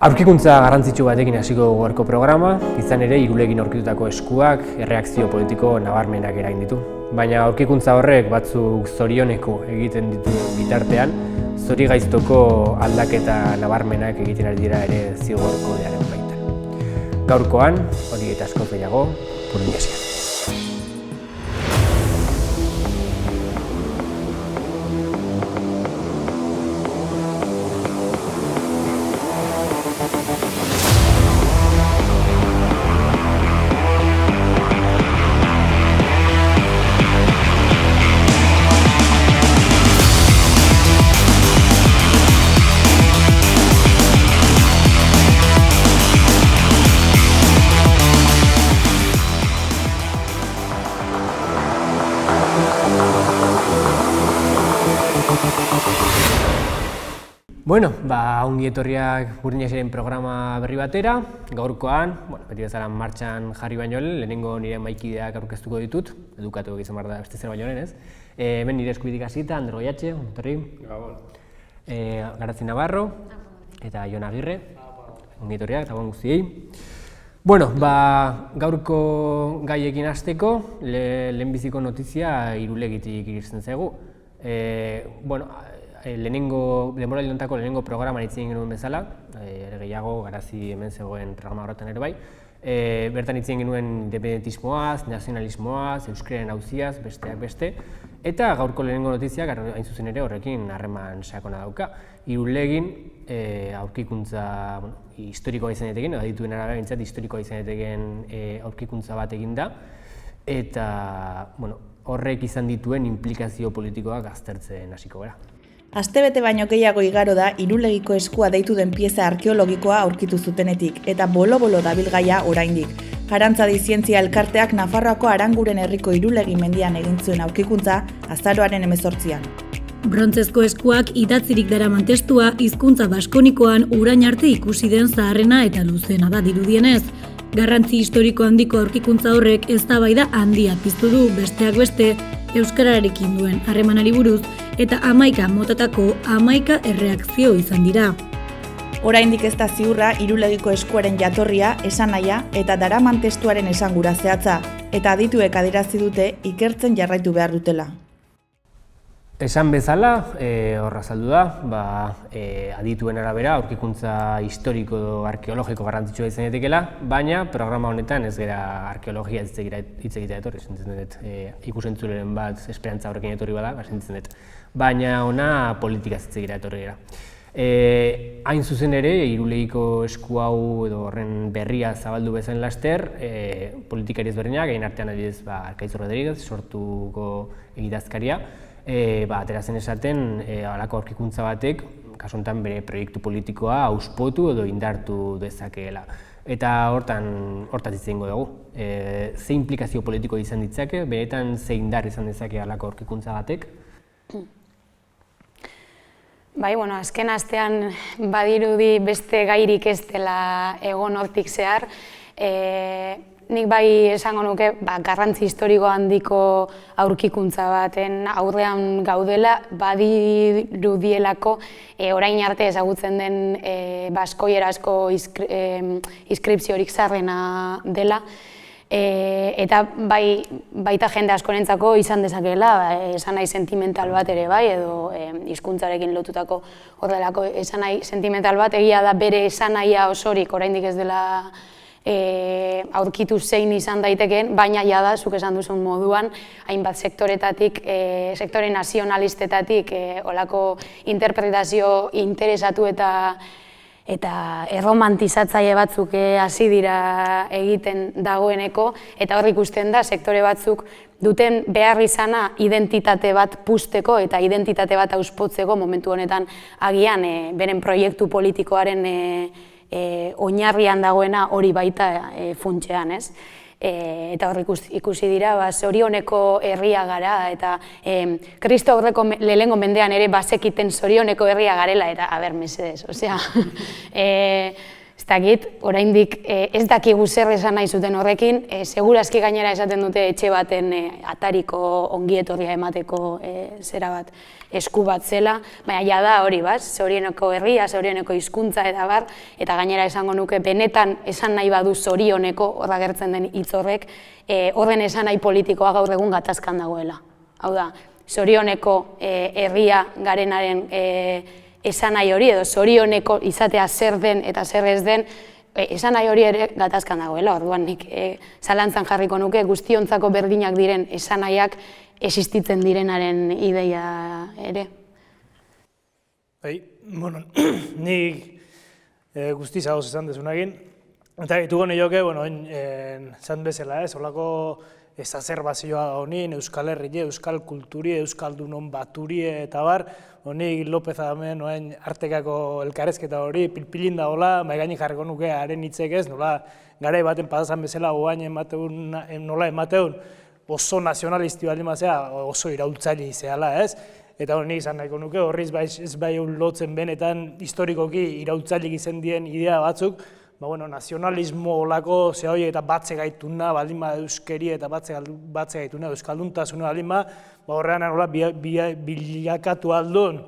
Aurkikuntza garrantzitsu batekin hasiko gaurko programa, izan ere Irulegin aurkitutako eskuak erreakzio politiko nabarmenak eragin ditu. Baina aurkikuntza horrek batzuk zorioneko egiten ditu bitartean, zorigaiztoko aldaketa nabarmenak egiten ari dira ere zigor kodearen baitan. Gaurkoan, hori eta askoz gehiago, Burundesian. Bueno, ongi etorriak Burundesiaren programa berri batera. Gaurkoan, beti bezala martxan jarri baino lehen, lehenengo nire maikideak aurkeztuko ditut, edukatu izan behar da beste zer baino lehen, ez? Hemen nire eskubidik hasita, Ander Goiatxe, etorri. Gabon. Garatzi Navarro eta Jon Agirre. Ongi etorriak, gabon guztiei. Bueno, gaurko gaiekin hasteko, lehenbiziko notizia Irulegitik iristen zaigu. Denboraldi hontako lehenengo programan hitz egin genuen bezala, gehiago Garazi hemen zegoen programa horretan ere bai. Bertan hitz egin genuen independentismoaz, nazionalismoaz, euskararen auziaz, besteak beste. Eta gaurko lehenengo notiziak hain zuzen ere horrekin harreman sakona dauka. Irulegin aurkikuntza historikoa izan daiteken, adituen arabera behintzat historikoa izan daiteken aurkikuntza bat egin da. Eta horrek izan dituen inplikazio politikoak aztertzen hasiko gara. Astebete baino gehiago igaro da Irulegiko eskua deitu den pieza arkeologikoa aurkitu zutenetik, eta bolo-bolo dabil gaia oraindik. Arantzadi Zientzia Elkarteak Nafarroako Aranguren herriko Irulegi mendian egin zuen aurkikuntza azaroaren 18an. Brontzezko eskuak idatzirik daraman testua hizkuntza baskonikoan urain arte ikusi den zaharrena eta luzena da dirudienez. Garrantzi historiko handiko aurkikuntza horrek eztabaida handia piztu du, besteak beste, euskararekin duen harremanari buruz eta 11 motatako 11 erreakzio izan dira. Oraindik ez da ziurra Irulegiko eskuaren jatorria, esanahia eta daraman testuaren esangura zehatza, eta adituek adierazi dute ikertzen jarraitu behar dutela. Esan bezala, horra azaldu da, adituen arabera aurkikuntza historiko edo arkeologiko garrantzitsua izan daitekeela, baina programa honetan ez gara arkeologia hitz egitea etorri, sentitzen dut, ikusentzuleren bat esperantza horrekin etorri bada, sentitzen dut, baina ona politikaz hitz egitea etorri gara. Hain zuzen ere, Irulegiko esku hau edo horren berria zabaldu bezain laster, politikari ezberdinak, egin artean adibidez Arkaitz Rodriguez, sortuko egidazkaria, aterazen esaten halako aurkikuntza batek, kasu honetan bere proiektu politikoa auspotu edo indartu dezakeela. Eta hortaz hitz egingo dugu. Ze inplikazio politiko izan ditzake, benetan ze indar izan dezake halako aurkikuntza batek? Azken astean badirudi beste gairik ez dela egon hortik zehar. Nik bai esango nuke garrantzi historiko handiko aurkikuntza baten aurrean gaudela, badirudielako orain arte ezagutzen den baskoierazko inskripziorik zaharrena dela, eta baita jende askorentzako izan dezakeela, esanahi sentimental bat ere bai, edo hizkuntzarekin lotutako horrelako esanahi sentimental bat, egia da bere esanahia osorik oraindik ez dela aurkitu zein izan daitekeen, baina jada, zuk esan duzun moduan, hainbat sektoretatik, sektore nazionalistetatik, olako interpretazio interesatu eta erromantizatzaile batzuk hasi dira egiten dagoeneko, eta hor ikusten da, sektore batzuk duten behar izana identitate bat puzteko eta identitate bat auspotzeko momentu honetan agian beren proiektu politikoaren oinarrian dagoena hori baita funtsean, ez? Eta hor ikusi dira, zorioneko herria gara, eta Kristo aurreko lehenengo mendean ere bazekiten zorioneko herria garela, eta mesedez, osea, ez dakit, oraindik ez dakigu zer esan nahi zuten horrekin, segurazki gainera esaten dute etxe baten atariko ongietorria emateko zera bat, esku bat zela, baina jada hori bat, zorioneko herria, zorioneko hizkuntza eta bar, eta gainera esango nuke benetan esan nahi badu zorioneko, horra gertzen den hitz horrek, horren esan nahi politikoa gaur egun gatazkan dagoela. Hau da, zorioneko herria garenaren esan nahi hori, edo zorioneko izatea zer den eta zer ez den, esan nahi hori ere gatazkan dagoela, orduan nik zalantzan jarriko nuke guztiontzako berdinak diren esan nahiak existitzen direnaren ideia ere. Bueno, nik guztiz ahoz esan desunagin, eta ditugu nioke, esan bezala, holako ezazerbazioa honin, Euskal Herri, Euskal Kulturi, Euskaldunon baturi eta bar, honik López Adamen artekako elkarrezketa hori pilpilin dagoela, maigainik jarriko nuke haren hitzek ez, nola garai baten pasazan bezala oain nola emateun oso nazionalisti baldin bazea, oso iraultzaile zehala ez, eta hori izan nahiko nuke, horriz ez bai lotzen benetan historikoki iraultzaileik izan dien idea batzuk, nazionalismo olako ze hori eta batze gaituna, baldin ba euskeri eta batze gaituna, euskalduntasuna baldin ba, horrean nola bilakatu aldun,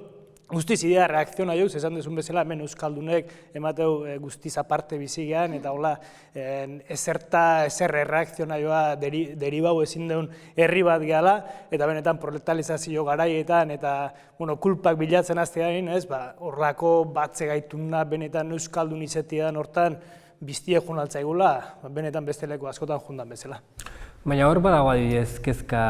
guztiz idea reakziona joz, esan dezun bezala, hemen euskaldunek emateu guztiz aparte bizigean, eta hola ezer reakziona joa deribau ezin deun herri bat gehala, eta benetan proletalizazio garaietan, eta kulpak bilatzen aztean, horrako batze gaituna benetan euskaldun izetidan hortan biztiek jun altzaigula, benetan beste leku askotan jundan bezala. Baina hor badago adibidez kezka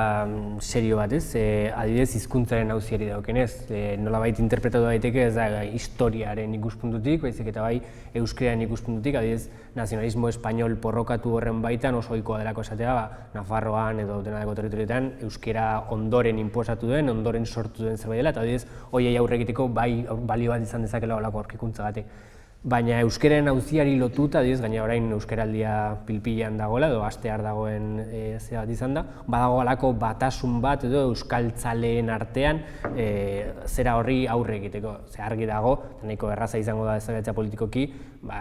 serio bat, ez? Adibidez hizkuntzaren auziari daukenez, nolabait interpretatu daiteke ez da historiaren ikuspuntutik, baizik eta bai euskararen ikuspuntutik, adibidez nazionalismo espainol porrokatu horren baitan oso ohikoa delako esatea, Nafarroan edo denadeko territorioetan euskara ondoren inposatu den, ondoren sortu den zerbait dela, eta adibidez horiei aurre egiteko bai balio bat izan dezakela holako aurkikuntza Baina euskararen auziari lotuta, gaina orain euskaraldia pilpilan dagoela, edo hastear dagoen zera bat izan da, badago halako batasun bat edo euskaltzaleen artean zera horri aurre egiteko. Argi dago, nahiko erraza izango da ezagutza politikoki,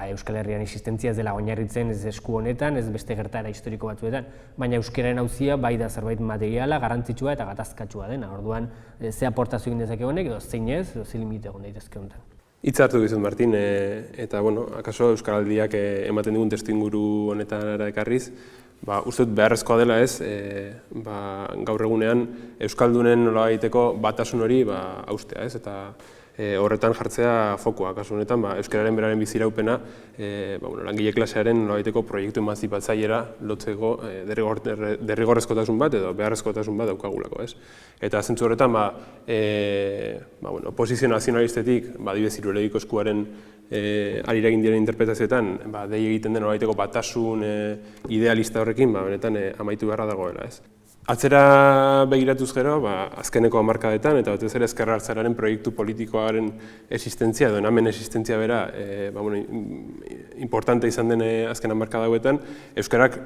Euskal Herrian existentzia ez dela oinarritzen ez esku honetan, ez beste gertaera historiko batzuetan, baina euskararen auzia bai da zerbait materiala, garrantzitsua eta gatazkatsua dena. Orduan, ze aportazio egin dezake honek, edo zein ez, edo ze limite egon daitezke honetan. Hitz hartu dizut, Martin, eta akaso Euskaraldiak ematen digun testuinguru honetan ekarriz, uste dut beharrezkoa dela ez, gaur egunean Euskaldunen nolabaiteko batasun hori haustea ez, eta horretan jartzea fokua, kasu honetan euskararen beraren biziraupena langile klasearen nolabaiteko proiektu emantzipatzailera lotzeko derrigorrezkotasun bat edo beharrezkotasun bat daukagulako ez. Eta zentzu horretan oposizio nazionalistetik adibidez Irulegiko eskuaren harira egin diren interpretazioetan dei egiten den nolabaiteko batasun idealista horrekin benetan amaitu beharra dagoela ez. Atzera begiratuz gero, azkeneko hamarkadetan eta batez ere ezker abertzalearen proiektu politikoaren existentzia edo hemen existentzia bera importante izan den azken hamarkada hauetan, euskarak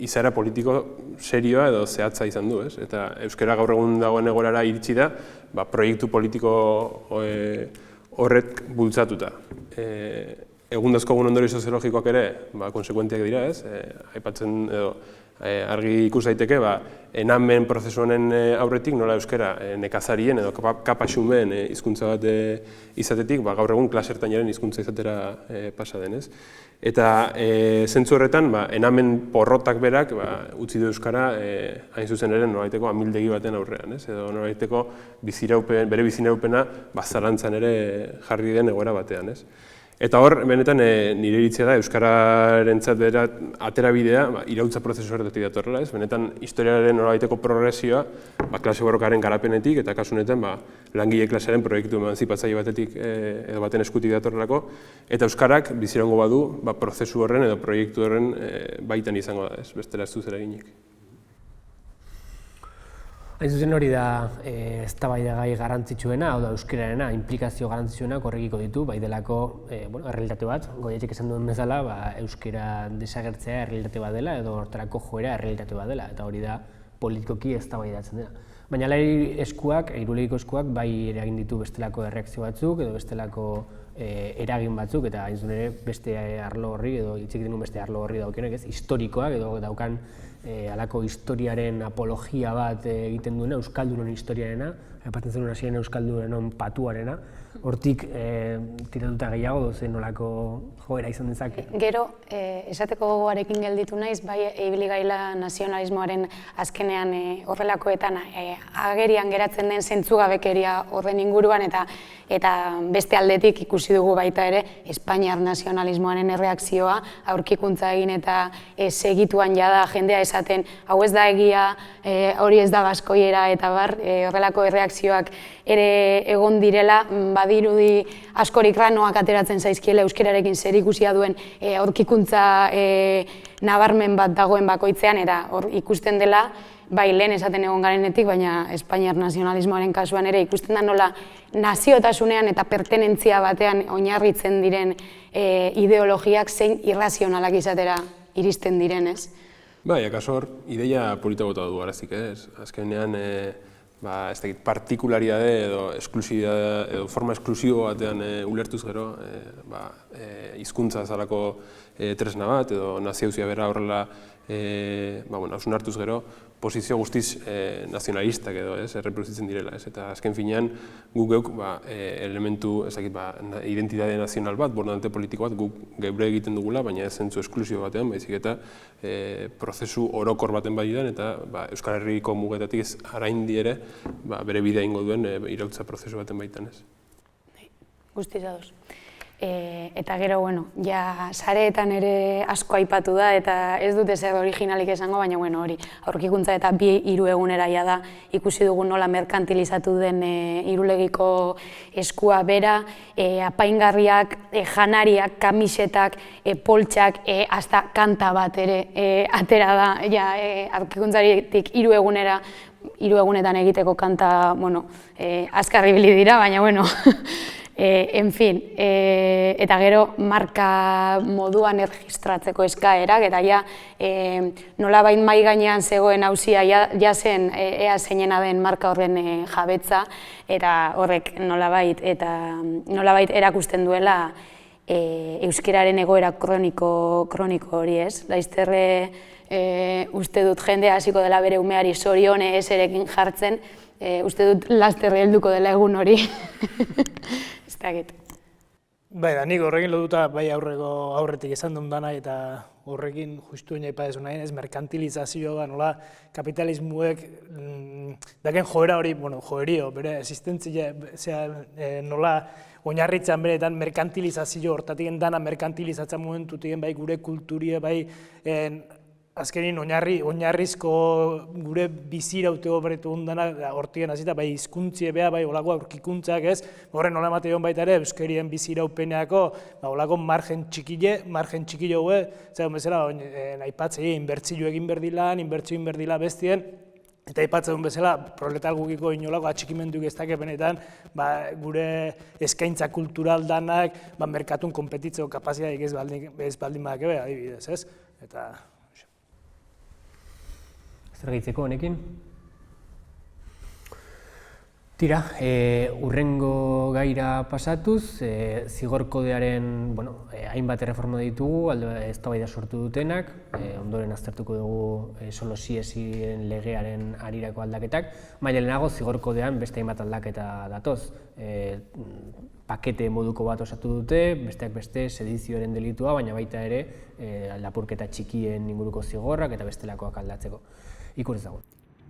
izaera politiko serioa edo zehatza izan du, ez? Eta euskara gaur egun dagoen egoerara iritsi da, proiektu politiko horrek bultzatuta. Egundazko ondorio soziologikoak ere konsekuenteak dira, ez? Aipatzen edo argi ikus daiteke, enamen prozesu honen aurretik nola euskara nekazarien edo kapaxumeen hizkuntza bat izatetik, gaur egun klase ertainaren hizkuntza izatera pasa denez. Eta zentzu horretan, enamen porrotak berak utzi du euskara hain zuzen ere nolabaiteko amildegi baten aurrean, edo nolabaiteko bere biziraupena zalantzan ere jarri den egoera batean. Eta hor, benetan, nire iritzia da, euskararentzat bera aterabidea iraultza prozesu horretatik datorrela, benetan, historiaren nolabaiteko progresioa klase borrokaren garapenetik eta kasu honetan langile klasearen proiektu emantzipatzaile batetik edo baten eskutik datorrelako, eta euskarak bizirango badu prozesu horren edo proiektu horren baitan izango da, bestela ez du zer eginik. Hain zuzen hori da eztabaidagai garrantzitsuena, hau da euskararena, inplikazio garrantzitsuena korregiko ditu, bai delako errealitate bat, Goietxek esan duen bezala, euskara desagertzea errealitate bat dela edo hortarako joera errealitate bat dela, eta hori da politikoki eztabaidatzen dena. Baina eskuak, irulegiko eskuak, bai eragin ditu bestelako erreakzio batzuk edo bestelako eragin batzuk, eta hain zuen ere beste arlo horri edo hitz egiten duen beste arlo horri daukionek, ez, historikoak edo daukan halako historiaren apologia bat egiten duena, euskaldunon historiarena, aipatzen zenuen hasieran euskaldunon patuarena, hortik tiratuta gehiago dozen nolako joera izan dezake. Gero, esateko gogoarekin gelditu naiz, bai ibili gaila nazionalismoaren azkenean horrelakoetan agerian geratzen den zentzugabekeria horren inguruan eta beste aldetik ikusi dugu baita ere Espainiar nazionalismoaren erreakzioa aurkikuntza egin eta segituan jada jendea esaten hau ez da egia, hori ez da baskoiera eta bar, horrelako erreakzioak ere egon direla, badirudi askorik ranoak ateratzen zaizkiela euskerarekin zerikusia duen aurkikuntza nabarmen bat dagoen bakoitzean eta hor ikusten dela, bai lehen esaten egon garenetik, baina Espainiar nazionalismoaren kasuan ere ikusten da nola naziotasunean eta pertenentzia batean oinarritzen diren ideologiak zein irrazionalak izatera iristen diren, ez? Bai, akaso hor, ideia polita bota du arazik, ez? Azkenean, ez dakit, partikulariade edo esklusibidade edo forma esklusibo batean ulertuz gero, hizkuntza zalako tresna bat edo nazio-auzia bera horrela hausnartuz gero, posizio guztiz nazionalistak edo erreproduzitzen direla, eta azken finean guk geuk elementu, identitate nazional bat, borondante politiko bat guk geure egiten dugula, baina ez zentzu esklusio batean, baizik eta prozesu orokor baten badidan eta Euskal Herriko mugetatik ez araindi ere bere bidea ingo duen iraultza prozesu baten baitan ez. Guztiz ados. Eta gero, ja sareetan ere asko aipatu da eta ez dute zer originalik esango, baina hori aurkikuntza eta 2-3 egunera da ikusi dugu nola merkantilizatu den Irulegiko eskua bera, apaingarriak, janariak, kamisetak, poltsak, hasta kanta bat ere atera da, aurkikuntzatik 3 egunera, 3 egunetan egiteko kanta, azkar ibili dira, baina en fin, eta gero marka moduan erregistratzeko eskaerak, eta nolabait mahai gainean zegoen auzia zen ea zeinena den marka horren jabetza, eta horrek nolabait erakusten duela euskararen egoera kroniko hori, ez? Laizterre uste dut jende hasiko dela bere umeari sorione eserekin jartzen, uste dut lasterre helduko dela egun hori. Ez dakit. Bai, da, nik horrekin lotuta bai aurretik esan duen dana eta horrekin justu aipa desu nahi, ez merkantilizazioa, nola kapitalismuek daken joera hori, joerio, bere existentzia, nola oinarritzen beretan merkantilizazio hortatik dana merkantilizatzen momentutik bai gure kulturie, bai azkenin oinarrizko gure bizirauteko berretu ondana hortien hasita, bai hizkuntzie bea, bai olako aurkikuntzak ez, horren nola emate hon baita ere, euskerien biziraupeneako olako margen txikilo hue, zegoen bezala, aipatzei, inbertzio egin berdila bestien, eta aipatzen duen bezala, proletar gukiko inolako atxikimenduk ez dake benetan, gure eskaintza kultural danak, merkatun konpetitzeko kapazitateik ez baldin badake beha, adibidez, ez? Eta zer gehitzeko honekin? Tira, hurrengo gaira pasatuz, zigor kodearen hainbat erreforma ditugu, eztabaida sortu dutenak, ondoren aztertuko dugu solo siesien legearen arirako aldaketak, baina lehenago zigor kodean beste hainbat aldaketa datoz. Pakete moduko bat osatu dute, besteak beste sedizioaren delitua, baina baita ere lapurketa txikien inguruko zigorrak eta bestelakoak aldatzeko. Ikur ezagun.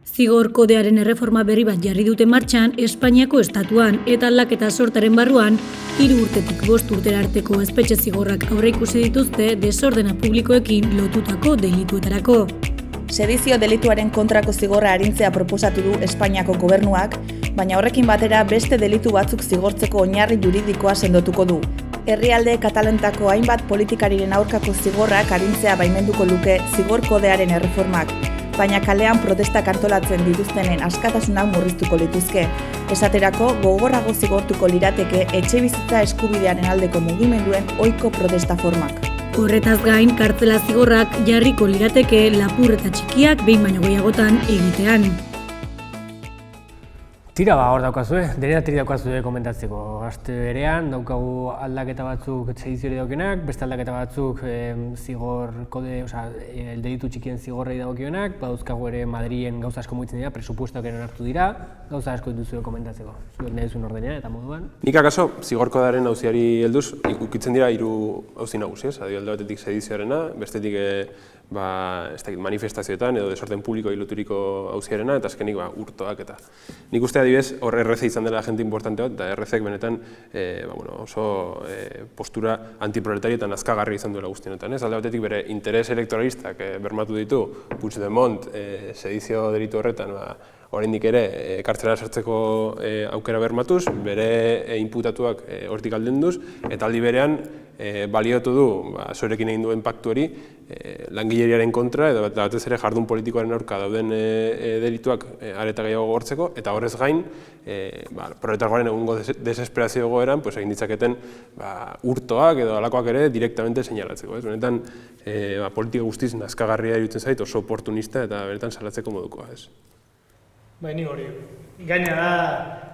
Zigor kodearen erreforma berri bat jarri dute martxan Espainiako estatuan eta aldaketa sortaren barruan 3 urtetik 5 urtera arteko espetxe zigorrak aurreikusi dituzte desordena publikoekin lotutako delituetarako. Sedizio delituaren kontrako zigorra arintzea proposatu du Espainiako gobernuak, baina horrekin batera beste delitu batzuk zigortzeko oinarri juridikoa sendotuko du. Herrialde Katalentako hainbat politikariren aurkako zigorrak arintzea baimenduko luke zigor kodearen erreformak, baina kalean protestak antolatzen dituztenen askatasunak murriztuko lituzke. Esaterako, gogorrago zigortuko lirateke etxebizitza eskubidearen aldeko mugimenduen ohiko protesta formak. Horretaz gain, kartzela zigorrak jarriko lirateke lapurreta txikiak behin baino gehiagotan egitean. Tira, hor daukazue, denetari daukazue komentatzeko. Aste berean, daukagu aldaketa batzuk sediziori daukenak, beste aldaketa batzuk zigor kode, delitu txikien zigorrei dagokionak, badauzkagu ere Madrilen gauza asko mugitzen dira, presupuestoak ere hartu dira, gauza asko dituzue komentatzeko. Zuek nahi duzun ordenean eta moduan. Nik akaso, zigor kodearen auziari helduz, ukitzen dira 3 auzi nagusi, alde batetik sedizioarena, bestetik manifestazioetan edo desorden publiko loturiko auziarena, eta azkenik urtoak eta. Nik uste adibidez, hor RC izan dela agente importante bat, eta RCek benetan oso postura antiproletario eta nazkagarri izan duela guztienetan. Alde batetik bere interes elektoralistak bermatu ditu, Puigdemont sedizio delitu horretan, oraindik ere kartzela sartzeko aukera bermatuz, bere inputatuak hortik aldenduz, eta aldi berean baliotu du Sorekin egin duen paktu hori langileriaren kontra, edo batez ere jardun politikoaren aurka dauden delituak areta gehiago gortzeko, eta horrez gain, proletargoaren egungo desesperazio egoeran egin ditzaketen urtoak edo alakoak ere direktamente seinalatzeko. Benetan, politika guztiz nazkagarria iruditzen zait, oso oportunista eta benetan salatzeko modukoa. Nik hori, gaina da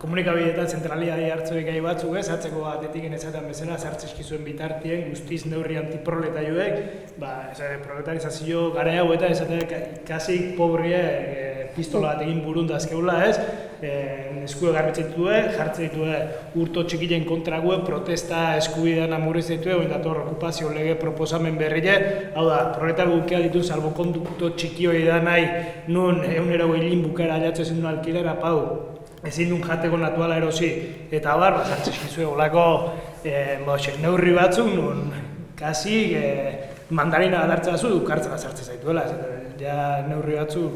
komunikabideetan zentralidade hartzuek gai batzuk hartzeko batetik enezaten bezala sartzizkizuen bitartien guztiz neurri antiproletaioek, proletarizazio gara hau eta kasik pobrie pistola bat egin burun dazkeula eskue garbitzen ditue, jartzen ditue urto txikien kontrague, protesta eskubidean amurriz ditue, oindator okupazio lege proposamen berrile, hau da, proletar gukea ditu salbokondukto txikioi da nahi, nun 100.000 bukera alatzen zen duen alkilera, ezin duen jateko natuala erosi, eta bar, zartzizkizue olako neurri batzuk, nun kasik mandarina adartza zu, dukartzela sartzen zaituela, neurri batzuk,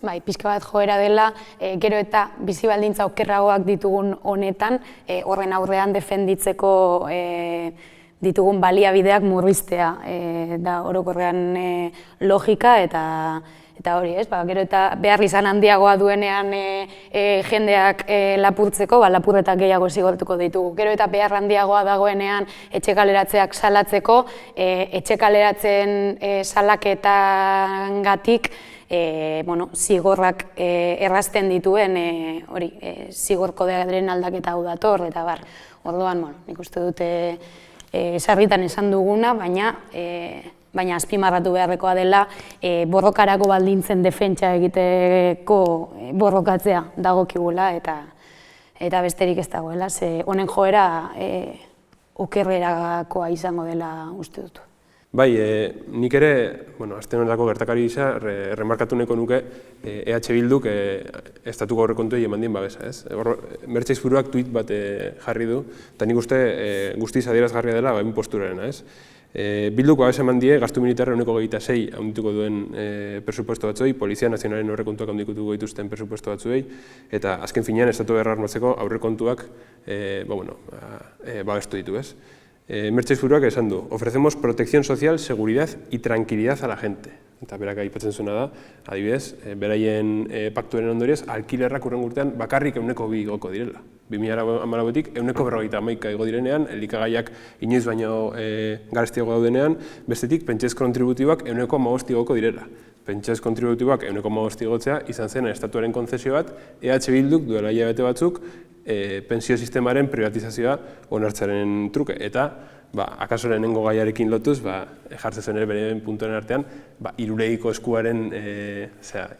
Bai, pixka bat joera dela, gero eta bizi baldintza okerragoak ditugun honetan, horren aurrean defenditzeko ditugun baliabideak murriztea da orokorrean logika eta hori, gero eta behar izan handiagoa duenean jendeak lapurtzeko, lapurretak gehiago zigortuko ditugu. Gero eta behar handiagoa dagoenean etxekaleratzeak salatzeko, etxekaleratzen salaketangatik zigorrak errazten dituen zigor kodearen aldaketa hau dator, eta bar. Orduan, nik uste dute sarritan esan duguna, baina azpimarratu beharrekoa dela borrokarako baldintzen defentsa egiteko borrokatzea dagokigula eta besterik ez dagoela, ze honen joera okerrerakoa izango dela uste dut. Bai, nik ere, aste honetako gertakari gisa, remarkatu nahiko nuke EH Bilduk estatuko aurrekontuei eman dien babesa. Mertxe Buruak tuit bat jarri du, eta nik uste guztiz adierazgarria dela posturarena. Bilduk babesa eman die, gastu militarra 1,26 handituko duen presupuesto batzuei, Polizia Nazionalen aurrekontuak handituko dituzten presupuesto batzuei, eta azken finean estatu berra armatzeko aurrekontuak babestu ditu. Mertxe Buruak esan du, ofrecemos protección social, seguridad y tranquilidad a la gente. Eta berak aipatzen zuena da, adibidez, beraien paktuaren ondorioz, alkilerrak hurrengo urtean bakarrik 2% igoko direla. 2014tik 251 igo direnean, elikagaiak inoiz baino garestiago daudenean, bestetik pentsez kontributiboak 1,5 igoko direla. Pentsez kontributiboak 1,5 igotzea izan zen estatuaren konzesio bat, EH Bilduk duela hilabete batzuk pensio sistemaren privatizazioa onartzaren truke. Eta, akaso lehenengo gaiarekin lotuz, jartzen zuen ere bere puntuen artean, hirulegiko eskuaren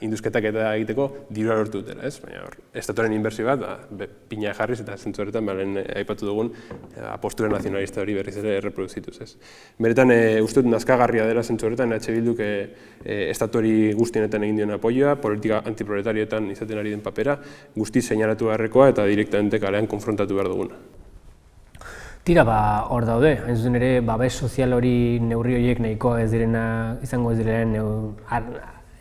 induzketak eta egiteko dirua lortu dutela. Baina estatuaren inbertsio bat, pina jarriz eta zentzu horretan aipatu dugun postura nazionalista hori berriz ere erreproduzituz. Beretan, uste dut nazkagarria dela zentzu horretan, EH Bilduk estatuari guztienetan egin dion apoioa, politika antiproletarioetan izaten ari den papera, guztiz seinalatu beharrekoa eta direktamente kalean konfrontatu behar duguna. Tira, hor daude, hain zuzen ere, babes sozial hori neurri horiek nahikoa izango ez diren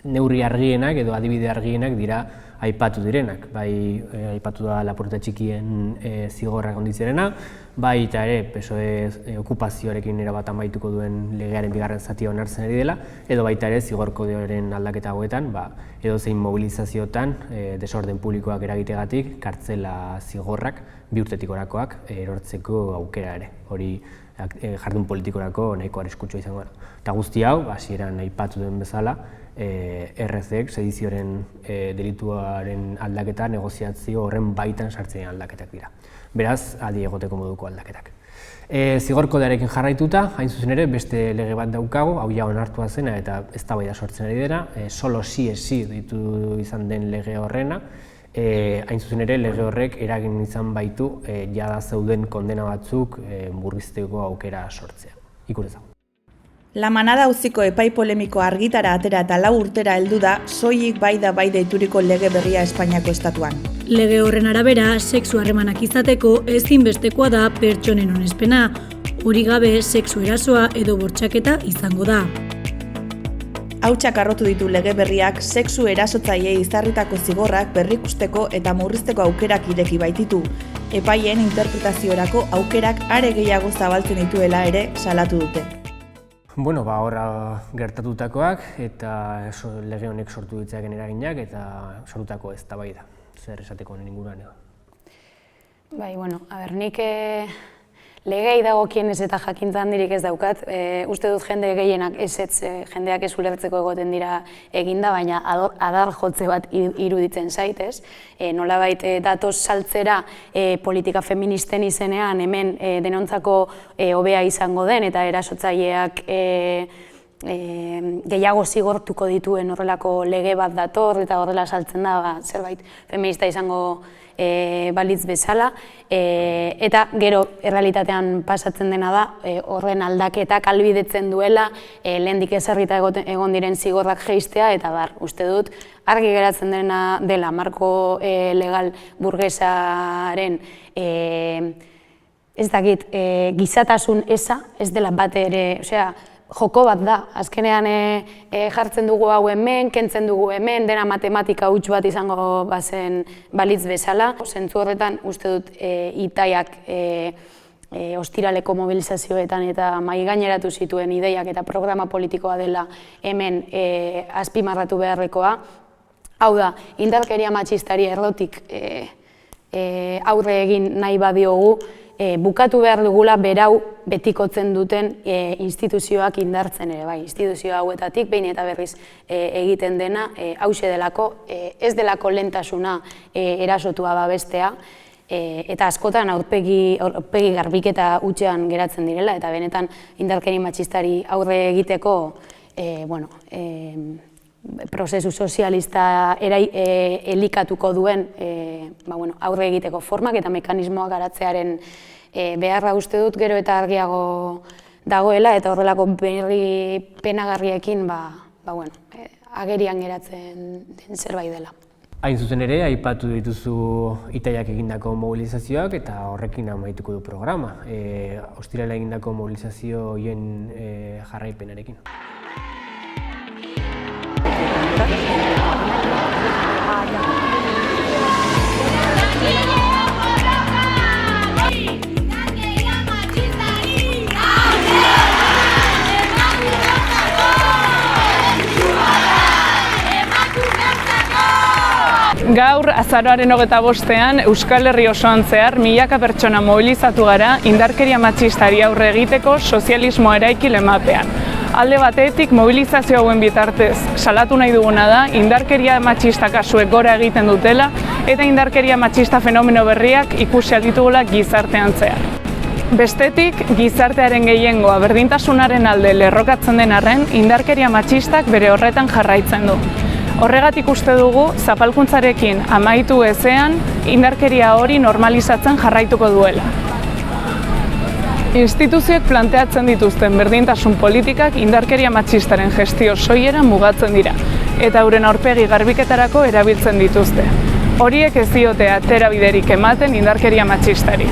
neurri argienak edo adibide argienak dira aipatu direnak. Bai, aipatu da lapurreta txikien zigorrak onditzerena, bai eta ere PSOE okupazioarekin erabat amaituko duen legearen bigarren zatia onartzen ari dela, edo baita ere zigor kodearen aldaketa hauetan, edozein mobilizazioetan desorden publikoak eragitegatik kartzela zigorrak 2 urtetik orakoak erortzeko aukera ere. Hori jardun politikorako nahiko arriskutsua izango da. Eta guzti hau, hasieran aipatu den bezala, RCek, sedizioaren delituaren aldaketa, negoziazio horren baitan sartzen aldaketak dira. Beraz, adi egoteko moduko aldaketak. Zigor kodearekin jarraituta, hain zuzen ere, beste lege bat daukagu, hau ja onartua zena eta eztabaida sortzen ari dena, solo sí es sí deitu izan den lege horrena, hain zuzen ere, lege horrek eragin izan baitu jada zeuden kondena batzuk murrizteko aukera sortzea. Ikur ezagun. La Manada auziko epai polemiko argitara atera eta 4 urtera heldu da, soilik bai da bai deituriko lege berria Espainiako estatuan. Lege horren arabera, sexu harremanak izateko ezinbestekoa da pertsonen onespena, hori gabe sexu erasoa edo bortxaketa izango da. Hautsak arrotu ditu lege berriak sexu erasotzaileei ezarritako zigorrak berrikusteko eta murrizteko aukerak ireki baititu. Epaien interpretaziorako aukerak are gehiago zabaltzen dituela ere salatu dute. Bueno, horra gertatutakoak eta lege honek sortu ditzaken eraginak eta sortutako eztabaida. Zer esateko honen inguruan edo? Bai, nik legei dagokienez eta jakintza handirik ez daukat. Uste dut jende gehienak ezetz, jendeak ez ulertzeko egoten dira eginda, baina adar jotze bat iruditzen zaitez. Nolabait datoz saltzera politika feministen izenean hemen denontzako hobea izango den eta erasotzaileak gehiago zigortuko dituen horrelako lege bat dator eta horrela saltzen da zerbait feminista izango balitz bezala, eta gero errealitatean pasatzen dena da horren aldaketak ahalbidetzen duela lehendik ezarrita egon diren zigorrak jeistea eta uste dut argi geratzen dela marko legal burgesaren ez dakit gizatasun eza ez dela bat ere, joko bat da, azkenean jartzen dugu hau hemen, kentzen dugu hemen, dena matematika huts bat izango bazen balitz bezala. Zentzu horretan uste dut Itaiak ostiraleko mobilizazioetan eta mahaigaineratu zituen ideiak eta programa politikoa dela hemen azpimarratu beharrekoa. Hau da, indarkeria matxistari errotik aurre egin nahi badiogu, bukatu behar dugula berau betikotzen duten instituzioak indartzen ere, instituzio hauetatik behin eta berriz egiten dena, hauxe delako, ez delako lehentasuna erasotua babestea, eta askotan aurpegi garbiketa hutsean geratzen direla, eta benetan indarkeria matxistari aurre egiteko, prozesu sozialista elikatuko duen aurre egiteko formak eta mekanismoak garatzearen beharra uste dut gero eta argiago dagoela eta horrelako berri penagarriekin agerian geratzen den zerbait dela. Hain zuzen ere, aipatu dituzu Itaiak egindako mobilizazioak eta horrekin amaituko du programa. Ostirala egindako mobilizazio horien jarraipenarekin. Gaur, azaroaren 25ean, Euskal Herri osoan zehar, milaka pertsona mobilizatu gara indarkeria matxistari aurre egiteko sozialismo eraiki lemapean. Alde batetik, mobilizazio hauen bitartez salatu nahi duguna da, indarkeria matxista kasuek gora egiten dutela eta indarkeria matxista fenomeno berriak ikusi alditugula gizartean zehar. Bestetik, gizartearen gehiengoa berdintasunaren alde lerrokatzen den arren, indarkeria matxistak bere horretan jarraitzen du. Horregatik uste dugu, zapalkuntzarekin amaitu ezean, indarkeria hori normalizatzen jarraituko duela. Instituzioek planteatzen dituzten berdintasun politikak indarkeria matxistaren gestio soileran mugatzen dira, eta euren aurpegi garbiketarako erabiltzen dituzte. Horiek ez diote aterabiderik ematen indarkeria matxistari.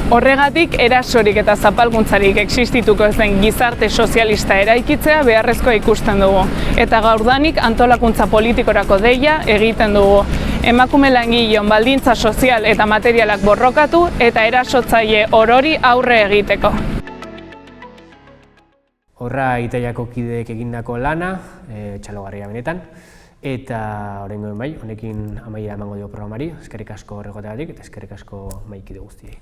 Horregatik, erasorik eta zapalkuntzarik existituko ez den gizarte sozialista eraikitzea beharrezkoa ikusten dugu, eta gaurdanik antolakuntza politikorako deia egiten dugu. Emakume langileon baldintza sozial eta materialak borrokatu eta erasotzaile orori aurre egiteko. Horra Itaiako kideek egindako lana, txalogarria benetan, eta oraingoen honekin amaiera emango dio programari, eskerrik asko horregoteagatik eta eskerrik asko mahaikide guztiei.